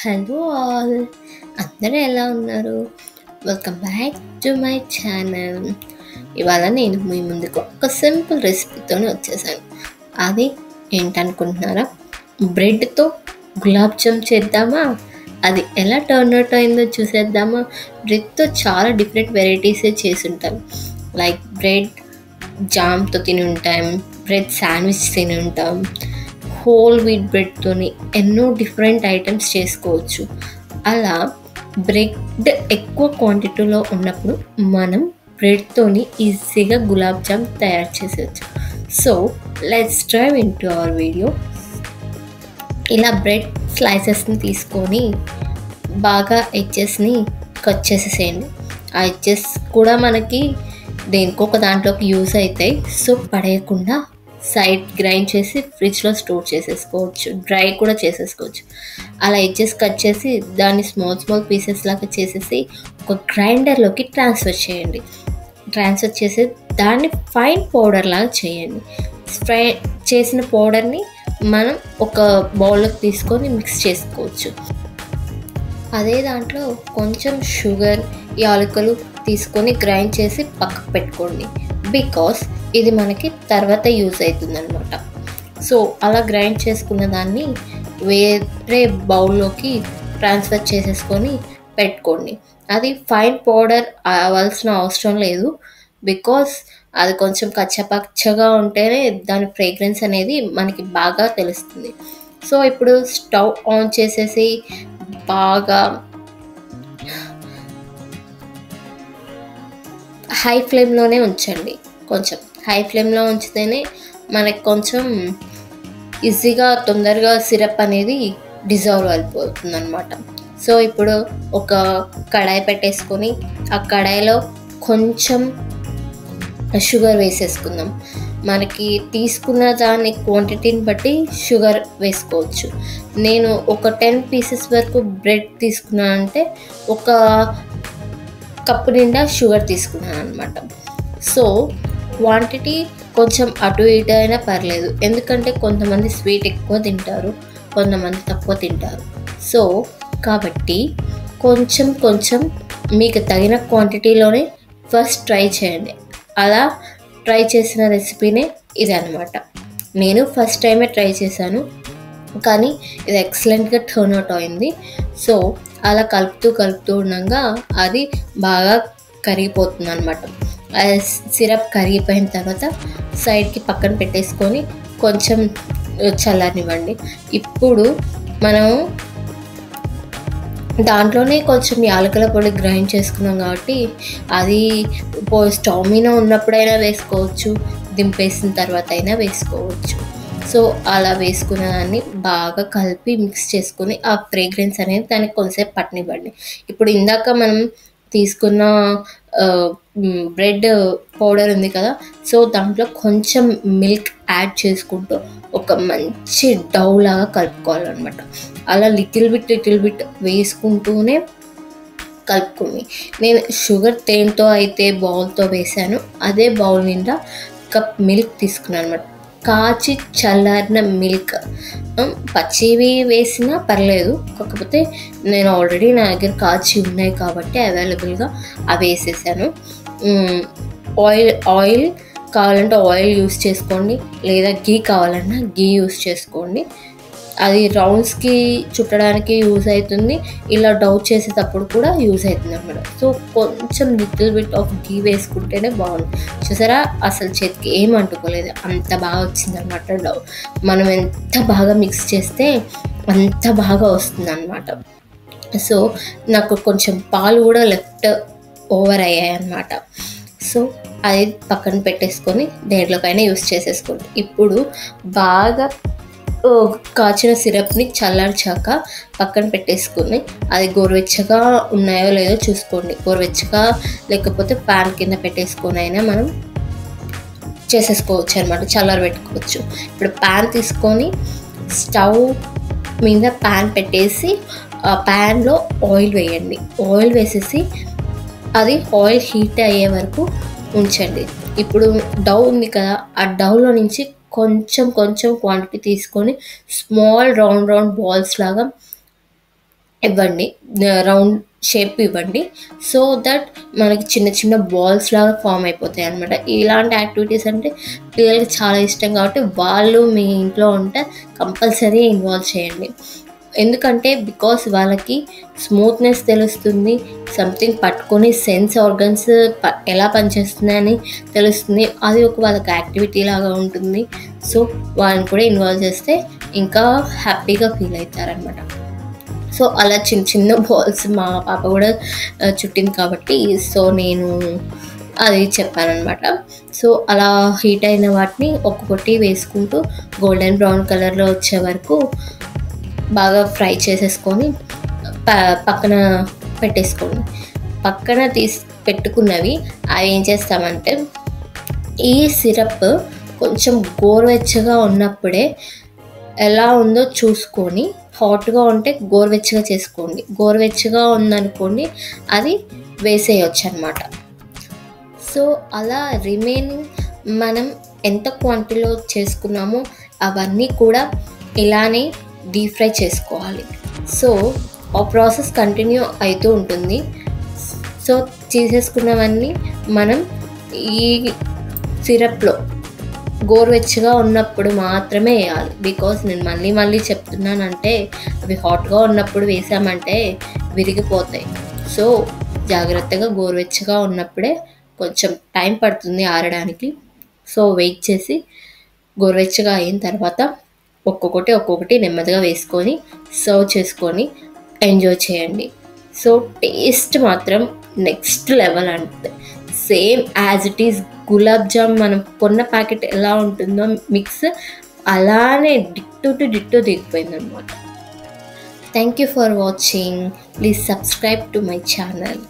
Hello all, అందరూ ఎలా ఉన్నారు? Welcome back to my channel. ఇవాళ నేను మీ ముందుకు ఒక సింపుల్ రెసిపీతోనే వచ్చేసాను. అది ఏంటనుకుంటున్నారా? బ్రెడ్తో గులాబ్ జామ్ చేద్దామా? అది ఎలా టర్న్ అవుట్ అయిందో చూసేద్దామా? బ్రెడ్తో చాలా డిఫరెంట్ వెరైటీసే చేసి ఉంటాం. లైక్ బ్రెడ్ జామ్తో తిని ఉంటాం, బ్రెడ్ శాండ్విచ్ తిని ఉంటాం, హోల్ వీట్ బ్రెడ్తోని ఎన్నో డిఫరెంట్ ఐటమ్స్ చేసుకోవచ్చు. అలా బ్రెడ్ ఎక్కువ క్వాంటిటీలో ఉన్నప్పుడు మనం బ్రెడ్తోని ఈజీగా గులాబ్ జామ్ తయారు చేసేయచ్చు. So let's drive in to our video. ఇలా బ్రెడ్ స్లైసెస్ని తీసుకొని బాగా ఎడ్జెస్ని కట్ చేసేసేయండి. ఆ ఎడ్జెస్ కూడా మనకి దేనికో ఒక దాంట్లోకి యూజ్ అవుతాయి. సో పడేయకుండా సైడ్ గ్రైండ్ చేసి ఫ్రిడ్జ్లో స్టోర్ చేసేసుకోవచ్చు, డ్రై కూడా చేసేసుకోవచ్చు. అలా ఎడ్జెస్ కట్ చేసి దాన్ని స్మాల్ పీసెస్ లాగా చేసేసి ఒక గ్రైండర్లోకి ట్రాన్స్ఫర్ చేయండి. ట్రాన్స్ఫర్ చేసి దాన్ని ఫైన్ పౌడర్ లాగా చేయండి. ఫ్రై చేసిన పౌడర్ని మనం ఒక బౌల్లోకి తీసుకొని మిక్స్ చేసుకోవచ్చు. అదే దాంట్లో కొంచెం షుగర్, యాలకులు తీసుకొని గ్రైండ్ చేసి పక్కకు పెట్టుకోండి. బికాస్ ఇది మనకి తర్వాత యూజ్ అవుతుంది అనమాట. సో అలా గ్రైండ్ చేసుకున్న దాన్ని వేరే బౌల్లోకి ట్రాన్స్ఫర్ చేసేసుకొని పెట్టుకోండి. అది ఫైన్ పౌడర్ అవ్వాల్సిన అవసరం లేదు. బికాస్ అది కొంచెం కచ్చపచ్చగా ఉంటేనే దాని ఫ్రేగ్రెన్స్ అనేది మనకి బాగా తెలుస్తుంది. సో ఇప్పుడు స్టవ్ ఆన్ చేసేసి బాగా హై ఫ్లేమ్లోనే ఉంచండి. కొంచెం హై ఫ్లేమ్లో ఉంచితేనే మనకి కొంచెం ఈజీగా తొందరగా సిరప్ అనేది డిజాల్వ్ అయిపోతుంది అనమాట. సో ఇప్పుడు ఒక కడాయి పెట్టేసుకొని ఆ కడాయిలో కొంచెం షుగర్ వేసేసుకుందాం. మనకి తీసుకున్న దాని క్వాంటిటీని బట్టి షుగర్ వేసుకోవచ్చు. నేను ఒక 10 పీసెస్ వరకు బ్రెడ్ తీసుకున్నానంటే ఒక కప్పు నిండా షుగర్ తీసుకున్నాను అనమాట. సో క్వాంటిటీ కొంచెం అటు ఇటు అయినా పర్లేదు, ఎందుకంటే కొంతమంది స్వీట్ ఎక్కువ తింటారు, కొంతమంది తక్కువ తింటారు. సో కాబట్టి కొంచెం మీకు తగిన క్వాంటిటీలోనే ఫస్ట్ ట్రై చేయండి. అలా ట్రై చేసిన రెసిపీనే ఇది అనమాట. నేను ఫస్ట్ టైమే ట్రై చేశాను, కానీ ఇది ఎక్సలెంట్గా టర్న్ అవుట్ అయింది. సో అలా కలుపుతూ ఉండగా అది బాగా కరిగిపోతుంది అనమాట. సిరప్ కరిగిపోయిన తర్వాత సైడ్కి పక్కన పెట్టేసుకొని కొంచెం చల్లనివ్వండి. ఇప్పుడు మనం దాంట్లోనే కొంచెం యాలకుల పొడి గ్రైండ్ చేసుకున్నాం కాబట్టి అది స్టవ్ మీద ఉన్నప్పుడైనా వేసుకోవచ్చు, దింపేసిన తర్వాత అయినా వేసుకోవచ్చు. సో అలా వేసుకున్న దాన్ని బాగా కలిపి మిక్స్ చేసుకొని ఆ ఫ్రేగ్రెన్స్ అనేది దానికి కొంచెంసేపు పట్టనివ్వండి. ఇప్పుడు ఇందాక మనం తీసుకున్న బ్రెడ్ పౌడర్ ఉంది కదా, సో దాంట్లో కొంచెం మిల్క్ యాడ్ చేసుకుంటూ ఒక మంచి డౌ లాగా కలుపుకోవాలన్నమాట. అలా లిటిల్ బిట్ వేసుకుంటూనే కలుపుకొని, నేను షుగర్ తేనెతో అయితే బౌల్తో వేసాను, అదే బౌల్ నిండా కప్ మిల్క్ తీసుకున్నాను అనమాట. కాచి చల్లారిన మిల్క్. పచ్చివి వేసినా పర్లేదు, కాకపోతే నేను ఆల్రెడీ నా దగ్గర కాచి ఉన్నాయి కాబట్టి అవైలబుల్గా అవి వేసేసాను. ఆయిల్ కావాలంటే ఆయిల్ యూస్ చేసుకోండి, లేదా గీ కావాలన్నా గీ యూస్ చేసుకోండి. అది రౌండ్స్కి చుట్టడానికి యూజ్ అవుతుంది, ఇలా డౌ చేసేటప్పుడు కూడా యూజ్ అవుతుంది అన్నమాట. సో కొంచెం లిటిల్ బిట్ ఆఫ్ గీ వేసుకుంటేనే బాగుంది. చూసారా, అసలు చేతికి ఏం అంటుకోలేదు, అంత బాగా వచ్చిందనమాట డౌ. మనం ఎంత బాగా మిక్స్ చేస్తే అంత బాగా వస్తుంది అనమాట. సో నాకు కొంచెం పాలు కూడా లెఫ్ట్ ఓవర్ అయ్యాయి అన్నమాట. సో అది పక్కన పెట్టేసుకొని దేంట్లోకైనా యూస్ చేసేసుకోండి. ఇప్పుడు బాగా కాచిన సిరప్ని చల్లార్చాక పక్కన పెట్టేసుకుని అది గోరువెచ్చగా ఉన్నాయో లేదో చూసుకోండి. గోరువెచ్చగా లేకపోతే ప్యాన్ కింద పెట్టేసుకొని అయినా మనం చేసేసుకోవచ్చు అనమాట, చల్లారబెట్టుకోవచ్చు. ఇప్పుడు ప్యాన్ తీసుకొని స్టవ్ మీద ప్యాన్ పెట్టేసి ఆ ప్యాన్లో ఆయిల్ వేయండి. ఆయిల్ వేసేసి అది ఆయిల్ హీట్ అయ్యే వరకు ఉంచండి. ఇప్పుడు డౌ ఉంది కదా, ఆ డౌలో నుంచి కొంచెం క్వాంటిటీ తీసుకొని స్మాల్ రౌండ్ బాల్స్ లాగా ఇవ్వండి, రౌండ్ షేప్ ఇవ్వండి. సో దట్ మనకి చిన్న చిన్న బాల్స్ లాగా ఫామ్ అయిపోతాయి అనమాట. ఇలాంటి యాక్టివిటీస్ అంటే పిల్లలకి చాలా ఇష్టం కాబట్టి వాళ్ళు మీ ఇంట్లో ఉంటే కంపల్సరీ ఇన్వాల్వ్ చేయండి. ఎందుకంటే బికాస్ వాళ్ళకి స్మూత్నెస్ తెలుస్తుంది, సంథింగ్ పట్టుకొని సెన్స్ ఆర్గన్స్ ఎలా పనిచేస్తున్నాయని తెలుస్తుంది. అది ఒక వాళ్ళకి యాక్టివిటీ లాగా ఉంటుంది. సో వాళ్ళని కూడా ఇన్వాల్వ్ చేస్తే ఇంకా హ్యాపీగా ఫీల్ అవుతారనమాట. సో అలా చిన్న చిన్న బాల్స్ మా పాప కూడా చుట్టింది కాబట్టి సో నేను అది చెప్పానమాట. సో అలా హీట్ అయిన వాటిని ఒక్కొక్కటి వేసుకుంటూ గోల్డెన్ బ్రౌన్ కలర్లో వచ్చే వరకు బాగా ఫ్రై చేసేసుకొని పక్కన పెట్టేసుకోండి. పక్కన పెట్టుకున్నవి అవి ఏం చేస్తామంటే ఈ సిరప్ కొంచెం గోరువెచ్చగా ఉన్నప్పుడే ఎలా ఉందో చూసుకొని, హాట్గా ఉంటే గోరువెచ్చగా చేసుకోండి, గోరువెచ్చగా ఉందనుకోండి అది వేసేయచ్చు అనమాట. సో అలా రిమైనింగ్ మనం ఎంత క్వాంటిటీలో చేసుకున్నామో అవన్నీ కూడా ఇలానే డీప్ ఫ్రై చేసుకోవాలి. సో ఆ ప్రాసెస్ కంటిన్యూ అవుతూ ఉంటుంది. సో చేసేసుకున్నవన్నీ మనం ఈ సిరప్లో గోరువెచ్చగా ఉన్నప్పుడు మాత్రమే వేయాలి. బికాస్ నేను మళ్ళీ చెప్తున్నానంటే అవి హాట్గా ఉన్నప్పుడు వేసామంటే విరిగిపోతాయి. సో జాగ్రత్తగా గోరువెచ్చగా ఉన్నప్పుడే, కొంచెం టైం పడుతుంది ఆరడానికి. సో వెయిట్ చేసి గోరువెచ్చగా అయిన తర్వాత ఒక్కొక్కటి నెమ్మదిగా వేసుకొని సర్వ్ చేసుకొని ఎంజాయ్ చేయండి. సో టేస్ట్ మాత్రం నెక్స్ట్ లెవెల్ అంటే same as it is gulab jam మనం కొన్న ప్యాకెట్ ఎలా ఉంటుందో మిక్స్ అలానే డిట్టో టు డిట్టో దిగిపోయింది అనమాట. Thank you for watching. Please subscribe to my channel.